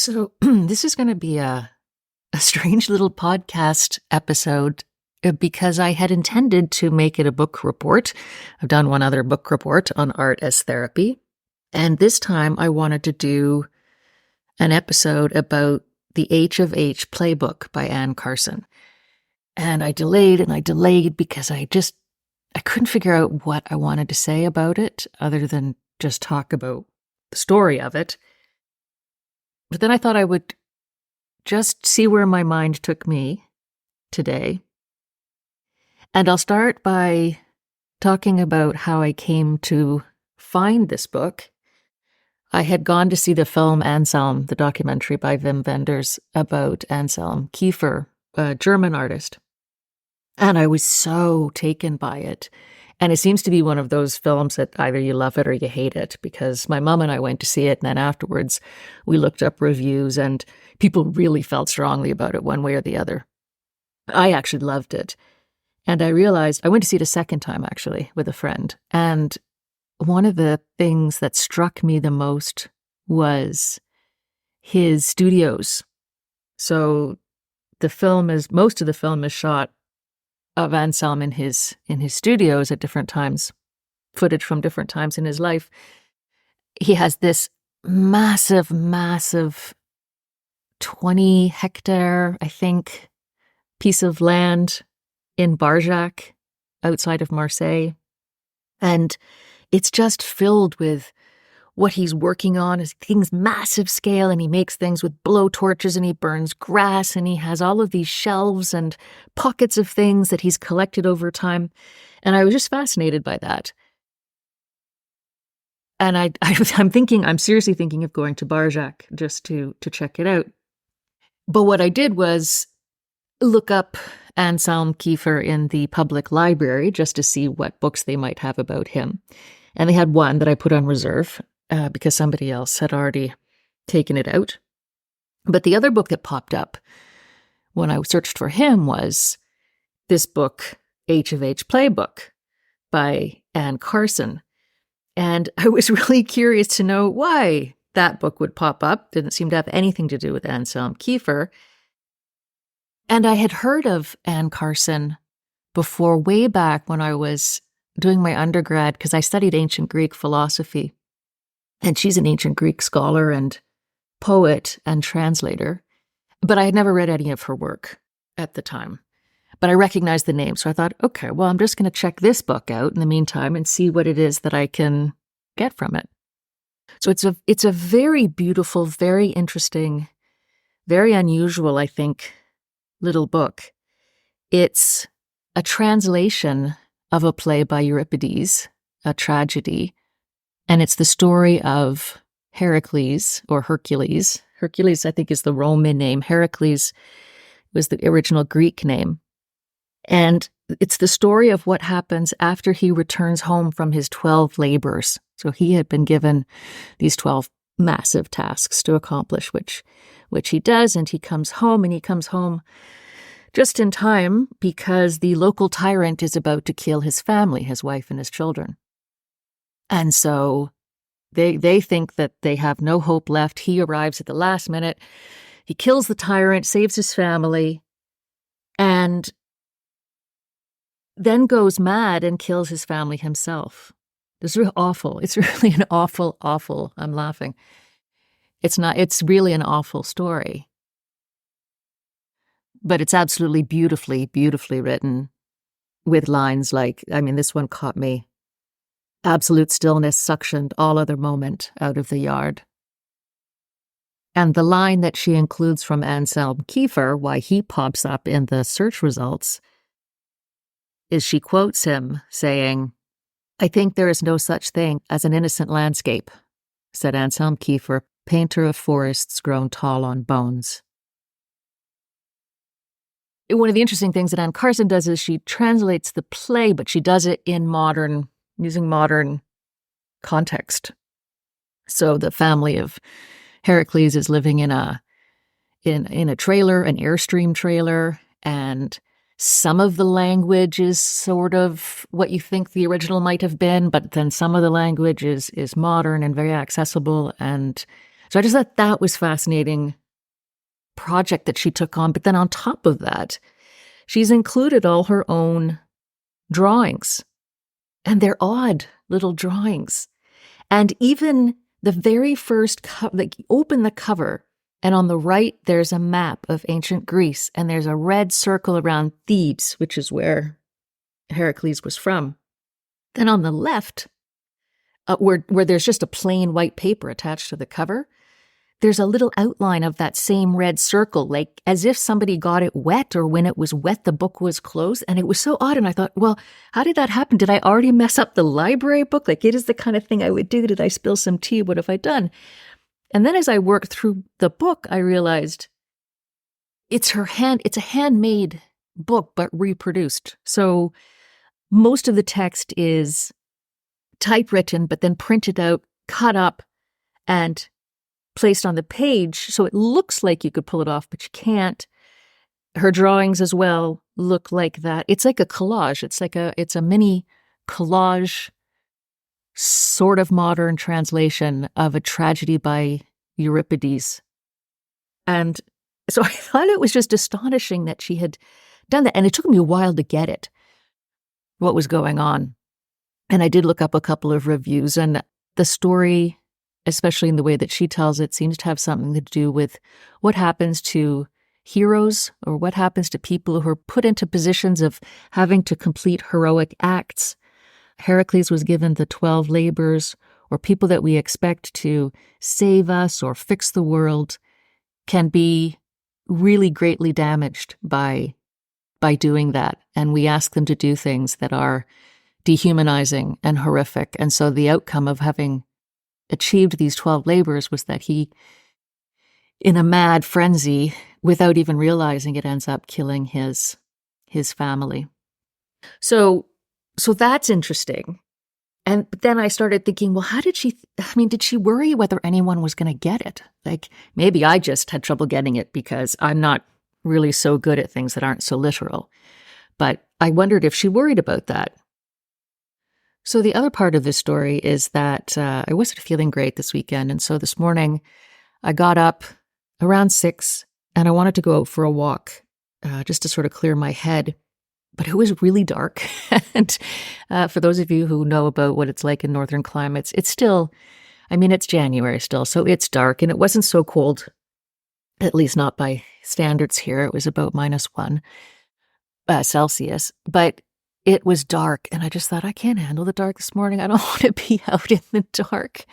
So, this is going to be a strange little podcast episode because I had intended to make it a book report. I've done one other book report on art as therapy. And this time I wanted to do an episode about the H of H Playbook by Anne Carson. And I delayed because I couldn't figure out what I wanted to say about it other than just talk about the story of it. But then I thought I would just see where my mind took me today. And I'll start by talking about how I came to find this book. I had gone to see the film Anselm, the documentary by Wim Wenders about Anselm Kiefer, a German artist. And I was so taken by it. And it seems to be one of those films that either you love it or you hate it, because my mom and I went to see it, and then afterwards we looked up reviews, and people really felt strongly about it one way or the other. I actually loved it. And I realized, I went to see it a second time, actually, with a friend. And one of the things that struck me the most was his studios. So most of the film is shot of Anselm in his studios at different times, footage from different times in his life. He has this massive 20-hectare, I think, piece of land in Barjac, outside of Marseille. And it's just filled with what he's working on, is things massive scale, and he makes things with blow torches, and he burns grass, and he has all of these shelves and pockets of things that he's collected over time. And I was just fascinated by that. And I'm seriously thinking of going to Barjac just to check it out. But what I did was look up Anselm Kiefer in the public library just to see what books they might have about him. And they had one that I put on reserve because somebody else had already taken it out. But the other book that popped up when I searched for him was this book, H of H Playbook by Anne Carson. And I was really curious to know why that book would pop up. Didn't seem to have anything to do with Anselm Kiefer. And I had heard of Anne Carson before, way back when I was doing my undergrad, because I studied ancient Greek philosophy. And she's an ancient Greek scholar and poet and translator. But I had never read any of her work at the time. But I recognized the name. So I thought, okay, well, I'm just going to check this book out in the meantime and see what it is that I can get from it. So it's a very beautiful, very interesting, very unusual, I think, little book. It's a translation of a play by Euripides, a tragedy, and it's the story of Heracles, or Hercules. Hercules, I think, is the Roman name. Heracles was the original Greek name. And it's the story of what happens after he returns home from his 12 labors. So he had been given these 12 massive tasks to accomplish, which he does, and he comes home just in time because the local tyrant is about to kill his family, his wife and his children. And so they think that they have no hope left. He arrives at the last minute. He kills the tyrant, saves his family, and then goes mad and kills his family himself. It's really awful. It's really an awful, I'm laughing. It's really an awful story. But it's absolutely beautifully written, with lines like, this one caught me. Absolute stillness suctioned all other moment out of the yard. And the line that she includes from Anselm Kiefer, why he pops up in the search results, is she quotes him saying, "I think there is no such thing as an innocent landscape," said Anselm Kiefer, painter of forests grown tall on bones. One of the interesting things that Anne Carson does is she translates the play, but she does it in using modern context. So the family of Heracles is living in a trailer, an Airstream trailer, and some of the language is sort of what you think the original might have been, but then some of the language is modern and very accessible, and So I just thought that was fascinating project that she took on. But then on top of that, she's included all her own drawings. And they're odd little drawings. And even the very first cover, like you open the cover, and on the right, there's a map of ancient Greece, and there's a red circle around Thebes, which is where Heracles was from. Then on the left, where there's just a plain white paper attached to the cover, there's a little outline of that same red circle, like as if somebody got it wet, or when it was wet, the book was closed. And it was so odd. And I thought, well, how did that happen? Did I already mess up the library book? Like, it is the kind of thing I would do. Did I spill some tea? What have I done? And then as I worked through the book, I realized it's a handmade book, but reproduced. So most of the text is typewritten, but then printed out, cut up, and placed on the page. So it looks like you could pull it off, but you can't. Her drawings as well look like that. It's like a collage. It's a mini collage, sort of modern translation of a tragedy by Euripides. And so I thought it was just astonishing that she had done that. And it took me a while to get it, what was going on. And I did look up a couple of reviews, and the story, especially in the way that she tells it, seems to have something to do with what happens to heroes, or what happens to people who are put into positions of having to complete heroic acts. Heracles was given the 12 labors, or people that we expect to save us or fix the world can be really greatly damaged by doing that. And we ask them to do things that are dehumanizing and horrific. And so the outcome of having achieved these 12 labors was that he, in a mad frenzy, without even realizing it, ends up killing his family. So that's interesting. And then I started thinking, well, how did she, did she worry whether anyone was going to get it? Like, maybe I just had trouble getting it because I'm not really so good at things that aren't so literal. But I wondered if she worried about that. So the other part of this story is that I wasn't feeling great this weekend. And so this morning I got up around 6 and I wanted to go out for a walk just to sort of clear my head. But it was really dark. And for those of you who know about what it's like in northern climates, it's still, it's January still, so it's dark. And it wasn't so cold, at least not by standards here. It was about -1 Celsius. But it was dark, and I just thought, I can't handle the dark this morning. I don't want to be out in the dark.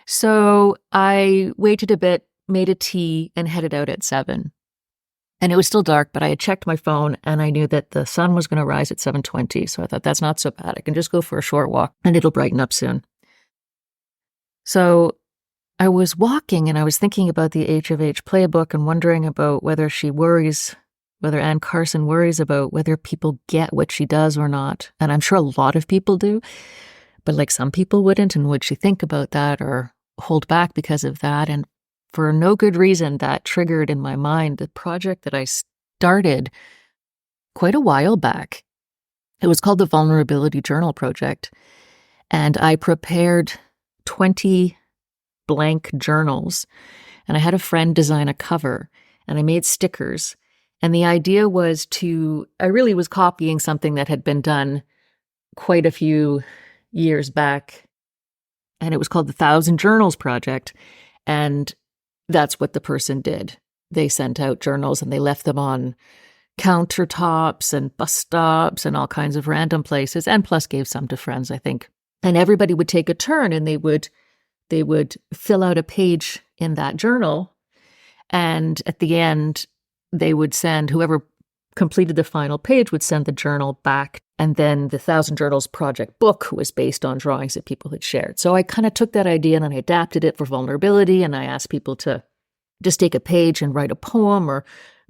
So I waited a bit, made a tea, and headed out at 7. And it was still dark, but I had checked my phone, and I knew that the sun was going to rise at 7:20. So I thought, that's not so bad. I can just go for a short walk, and it'll brighten up soon. So I was walking, and I was thinking about the H of H Playbook and wondering about whether Anne Carson worries about whether people get what she does or not. And I'm sure a lot of people do, but like some people wouldn't. And would she think about that or hold back because of that? And for no good reason, that triggered in my mind the project that I started quite a while back. It was called the Vulnerability Journal Project. And I prepared 20 blank journals. And I had a friend design a cover, and I made stickers. And the idea was I really was copying something that had been done quite a few years back. And it was called the 1,000 Journals Project. And that's what the person did. They sent out journals and they left them on countertops and bus stops and all kinds of random places, and plus gave some to friends, I think. And everybody would take a turn, and they would fill out a page in that journal. And at the end, they would send, whoever completed the final page would send the journal back. And then the 1,000 Journals Project book was based on drawings that people had shared. So I kind of took that idea and I adapted it for vulnerability. And I asked people to just take a page and write a poem or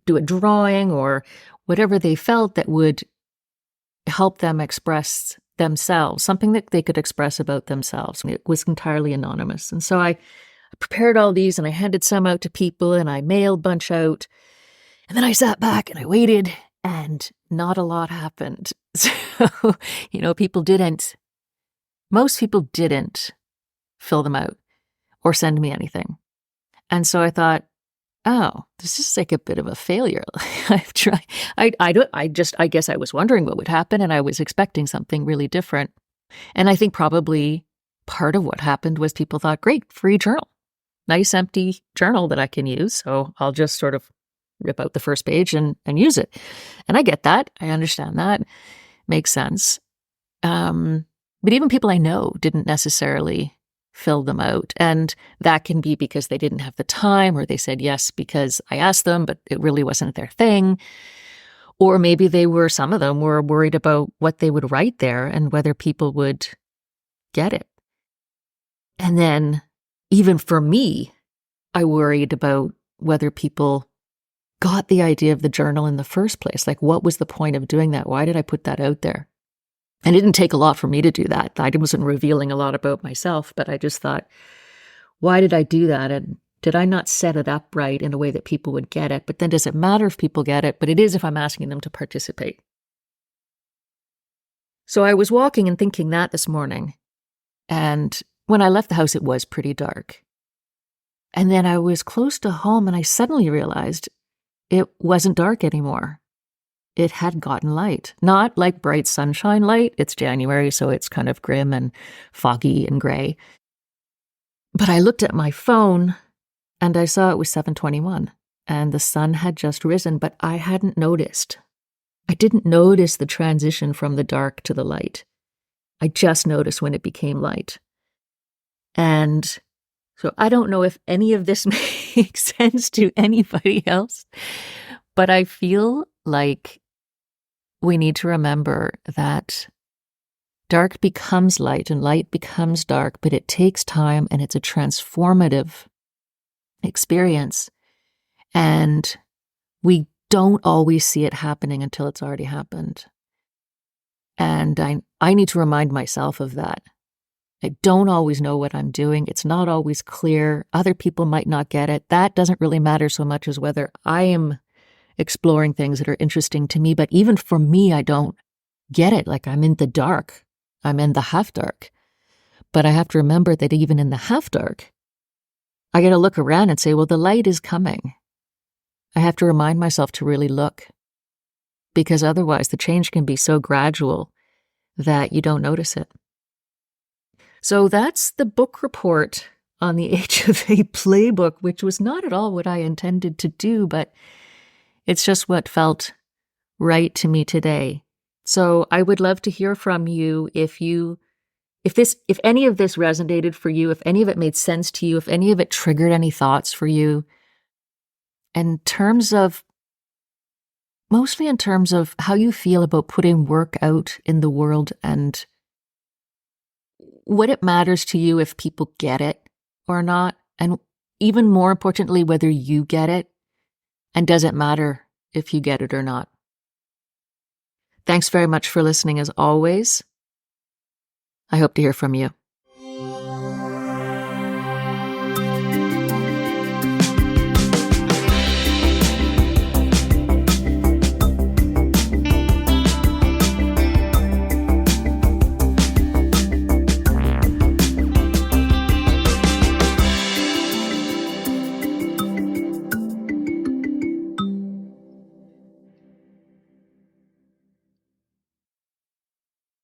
do a drawing or whatever they felt that would help them express themselves, something that they could express about themselves. It was entirely anonymous. And so I prepared all these and I handed some out to people and I mailed a bunch out. And then I sat back and I waited, and not a lot happened. So, most people didn't fill them out or send me anything. And so I thought, oh, this is like a bit of a failure. I've tried. I guess I was wondering what would happen, and I was expecting something really different. And I think probably part of what happened was people thought, great, free journal, nice empty journal that I can use. So I'll just sort of rip out the first page and use it. And I get that. I understand that. Makes sense. But even people I know didn't necessarily fill them out. And that can be because they didn't have the time, or they said yes because I asked them, but it really wasn't their thing. Or maybe some of them were worried about what they would write there and whether people would get it. And then even for me, I worried about whether people got the idea of the journal in the first place. Like, what was the point of doing that? Why did I put that out there? And it didn't take a lot for me to do that. I wasn't revealing a lot about myself, but I just thought, why did I do that? And did I not set it up right in a way that people would get it? But then does it matter if people get it? But it is if I'm asking them to participate. So I was walking and thinking that this morning. And when I left the house, it was pretty dark. And then I was close to home and I suddenly realized it wasn't dark anymore. It had gotten light. Not like bright sunshine light. It's January, so it's kind of grim and foggy and gray. But I looked at my phone and I saw it was 7:21 and the sun had just risen, but I hadn't noticed. I didn't notice the transition from the dark to the light. I just noticed when it became light. And so I don't know if any of this makes sense to anybody else, but I feel like we need to remember that dark becomes light and light becomes dark, but it takes time and it's a transformative experience. And we don't always see it happening until it's already happened. And I need to remind myself of that. I don't always know what I'm doing. It's not always clear. Other people might not get it. That doesn't really matter so much as whether I am exploring things that are interesting to me. But even for me, I don't get it. Like, I'm in the dark. I'm in the half dark. But I have to remember that even in the half dark, I got to look around and say, well, the light is coming. I have to remind myself to really look, because otherwise the change can be so gradual that you don't notice it. So that's the book report on the H of H Playbook, which was not at all what I intended to do, but it's just what felt right to me today. So I would love to hear from you if any of this resonated for you, if any of it made sense to you, if any of it triggered any thoughts for you, mostly in terms of how you feel about putting work out in the world and what it matters to you if people get it or not, and even more importantly, whether you get it, and does it matter if you get it or not. Thanks very much for listening as always. I hope to hear from you.